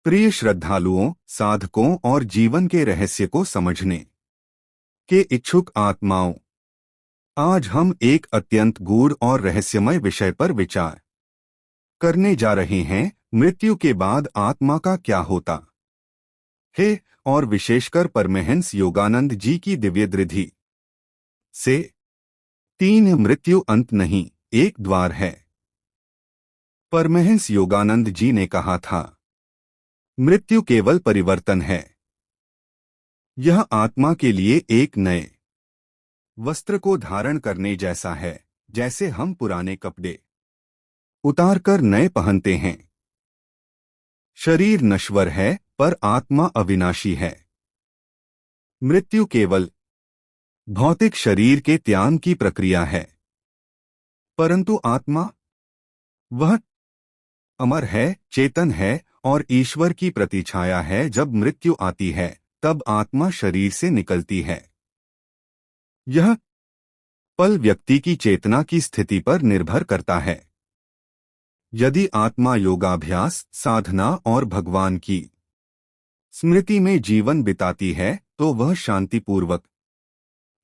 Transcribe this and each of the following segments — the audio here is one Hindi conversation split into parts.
प्रिय श्रद्धालुओं, साधकों और जीवन के रहस्य को समझने के इच्छुक आत्माओं, आज हम एक अत्यंत गूढ़ और रहस्यमय विषय पर विचार करने जा रहे हैं। मृत्यु के बाद आत्मा का क्या होता है, और विशेषकर परमहंस योगानंद जी की दिव्य दृष्टि से तीन मृत्यु अंत नहीं, एक द्वार है। परमहंस योगानंद जी ने कहा था, मृत्यु केवल परिवर्तन है। यह आत्मा के लिए एक नए वस्त्र को धारण करने जैसा है, जैसे हम पुराने कपड़े उतारकर नए पहनते हैं। शरीर नश्वर है, पर आत्मा अविनाशी है। मृत्यु केवल भौतिक शरीर के त्याग की प्रक्रिया है, परंतु आत्मा वह अमर है, चेतन है और ईश्वर की प्रतिछाया है। जब मृत्यु आती है, तब आत्मा शरीर से निकलती है। यह पल व्यक्ति की चेतना की स्थिति पर निर्भर करता है। यदि आत्मा योगाभ्यास, साधना और भगवान की स्मृति में जीवन बिताती है, तो वह शांतिपूर्वक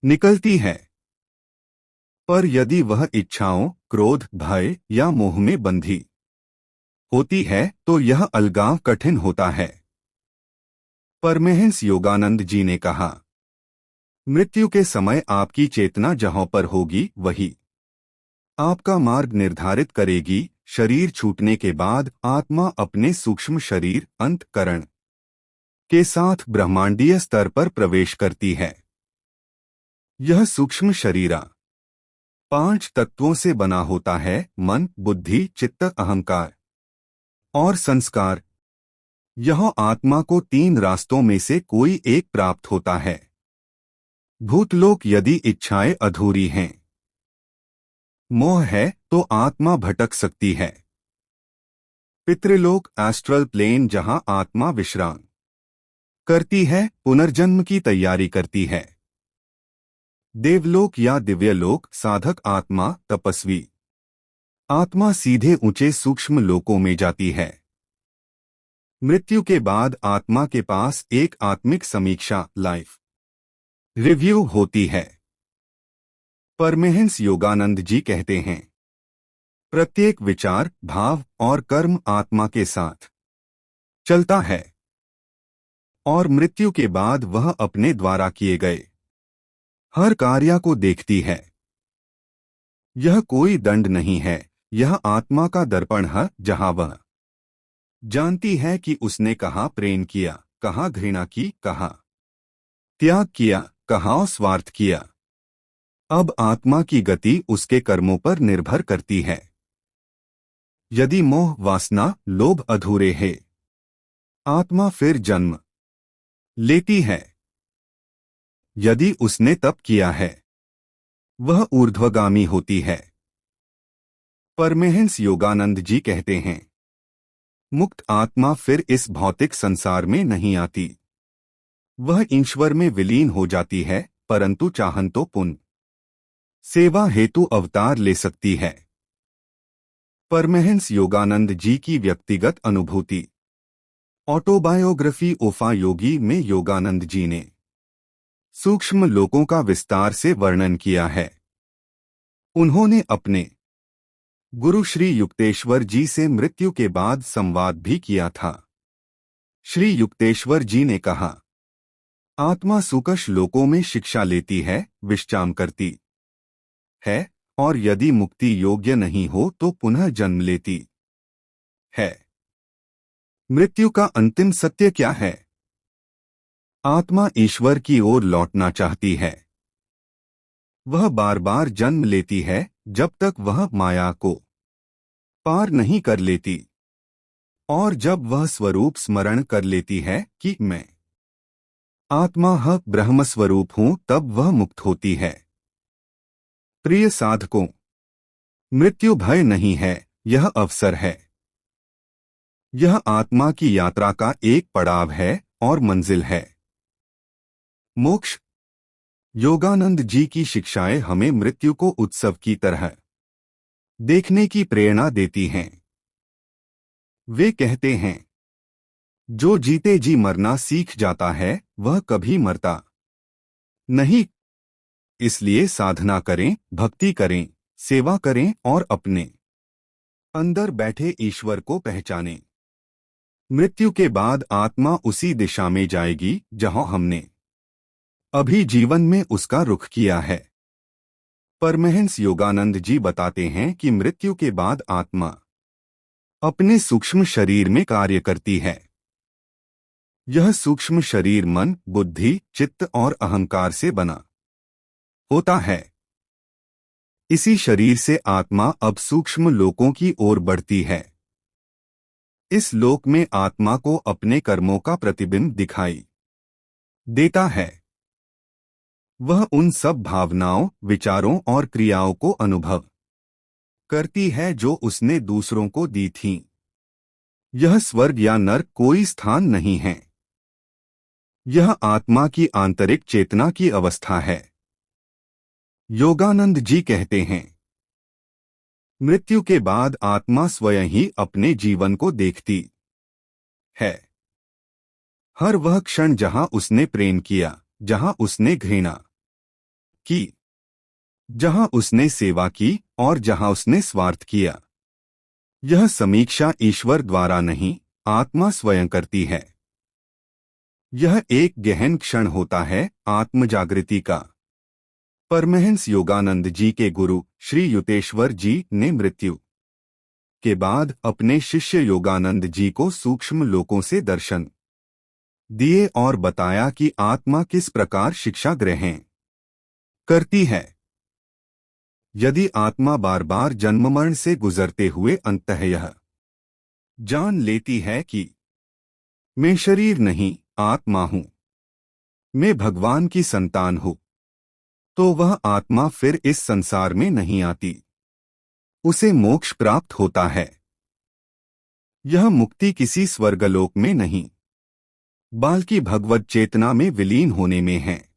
निकलती है। पर यदि वह इच्छाओं, क्रोध, भय या मोह में बंधी होती है, तो यह अलगाव कठिन होता है। परमहंस योगानंद जी ने कहा, मृत्यु के समय आपकी चेतना जहां पर होगी, वही आपका मार्ग निर्धारित करेगी। शरीर छूटने के बाद आत्मा अपने सूक्ष्म शरीर अंतःकरण के साथ ब्रह्मांडीय स्तर पर प्रवेश करती है। यह सूक्ष्म शरीर 5 तत्वों से बना होता है: मन, बुद्धि, चित्त, अहंकार और संस्कार। यह आत्मा को 3 रास्तों में से कोई एक प्राप्त होता है। भूतलोक यदि इच्छाएं अधूरी हैं, मोह है, तो आत्मा भटक सकती है। पितृलोक एस्ट्रल प्लेन, जहां आत्मा विश्राम करती है, पुनर्जन्म की तैयारी करती है। देवलोक या दिव्यलोक, साधक आत्मा, तपस्वी आत्मा सीधे ऊंचे सूक्ष्म लोकों में जाती है। मृत्यु के बाद आत्मा के पास एक आत्मिक समीक्षा, लाइफ रिव्यू होती है। परमहंस योगानंद जी कहते हैं, प्रत्येक विचार, भाव और कर्म आत्मा के साथ चलता है, और मृत्यु के बाद वह अपने द्वारा किए गए हर कार्य को देखती है। यह कोई दंड नहीं है, यह आत्मा का दर्पण है, जहां वह जानती है कि उसने कहाँ प्रेम किया, कहाँ घृणा की, कहाँ त्याग किया, कहाँ स्वार्थ किया। अब आत्मा की गति उसके कर्मों पर निर्भर करती है। यदि मोह, वासना, लोभ अधूरे हैं, आत्मा फिर जन्म लेती है। यदि उसने तप किया है, वह ऊर्ध्वगामी होती है। परमहंस योगानंद जी कहते हैं, मुक्त आत्मा फिर इस भौतिक संसार में नहीं आती। वह ईश्वर में विलीन हो जाती है, परंतु चाहन तो पुण्य सेवा हेतु अवतार ले सकती है। परमहंस योगानंद जी की व्यक्तिगत अनुभूति। ऑटोबायोग्राफी ओफा योगी में योगानंद जी ने सूक्ष्म लोकों का विस्तार से वर्णन किया है। उन्होंने अपने गुरु श्री युक्तेश्वर जी से मृत्यु के बाद संवाद भी किया था। श्री युक्तेश्वर जी ने कहा, आत्मा सूक्ष्म लोकों में शिक्षा लेती है, विश्राम करती है, और यदि मुक्ति योग्य नहीं हो तो पुनः जन्म लेती है। मृत्यु का अंतिम सत्य क्या है? आत्मा ईश्वर की ओर लौटना चाहती है। वह बार बार जन्म लेती है, जब तक वह माया को पार नहीं कर लेती, और जब वह स्वरूप स्मरण कर लेती है कि मैं आत्मा है, ब्रह्मस्वरूप हूं, तब वह मुक्त होती है। प्रिय साधकों, मृत्यु भय नहीं है, यह अवसर है। यह आत्मा की यात्रा का एक पड़ाव है और मंजिल है मोक्ष। योगानंद जी की शिक्षाएं हमें मृत्यु को उत्सव की तरह देखने की प्रेरणा देती हैं। वे कहते हैं, जो जीते जी मरना सीख जाता है वह कभी मरता नहीं। इसलिए साधना करें, भक्ति करें, सेवा करें और अपने अंदर बैठे ईश्वर को पहचानें। मृत्यु के बाद आत्मा उसी दिशा में जाएगी जहां हमने अभी जीवन में उसका रुख किया है। परमहंस योगानंद जी बताते हैं कि मृत्यु के बाद आत्मा अपने सूक्ष्म शरीर में कार्य करती है। यह सूक्ष्म शरीर मन, बुद्धि, चित्त और अहंकार से बना होता है। इसी शरीर से आत्मा अब सूक्ष्म लोकों की ओर बढ़ती है। इस लोक में आत्मा को अपने कर्मों का प्रतिबिंब दिखाई देता है। वह उन सब भावनाओं, विचारों और क्रियाओं को अनुभव करती है जो उसने दूसरों को दी थीं। यह स्वर्ग या नरक कोई स्थान नहीं है। यह आत्मा की आंतरिक चेतना की अवस्था है। योगानंद जी कहते हैं, मृत्यु के बाद आत्मा स्वयं ही अपने जीवन को देखती है। हर वह क्षण जहां उसने प्रेम किया, जहां उसने घृणा की, जहां उसने सेवा की और जहां उसने स्वार्थ किया। यह समीक्षा ईश्वर द्वारा नहीं, आत्मा स्वयं करती है। यह एक गहन क्षण होता है आत्मजागृति का। परमहंस योगानंद जी के गुरु श्री युतेश्वर जी ने मृत्यु के बाद अपने शिष्य योगानंद जी को सूक्ष्म लोकों से दर्शन दिए और बताया कि आत्मा किस प्रकार शिक्षा ग्रहण करती है। यदि आत्मा बार बार जन्म मरण से गुजरते हुए अंततः यह जान लेती है कि मैं शरीर नहीं, आत्मा हूं, मैं भगवान की संतान हूं, तो वह आत्मा फिर इस संसार में नहीं आती। उसे मोक्ष प्राप्त होता है। यह मुक्ति किसी स्वर्गलोक में नहीं, बल्कि भगवत चेतना में विलीन होने में है।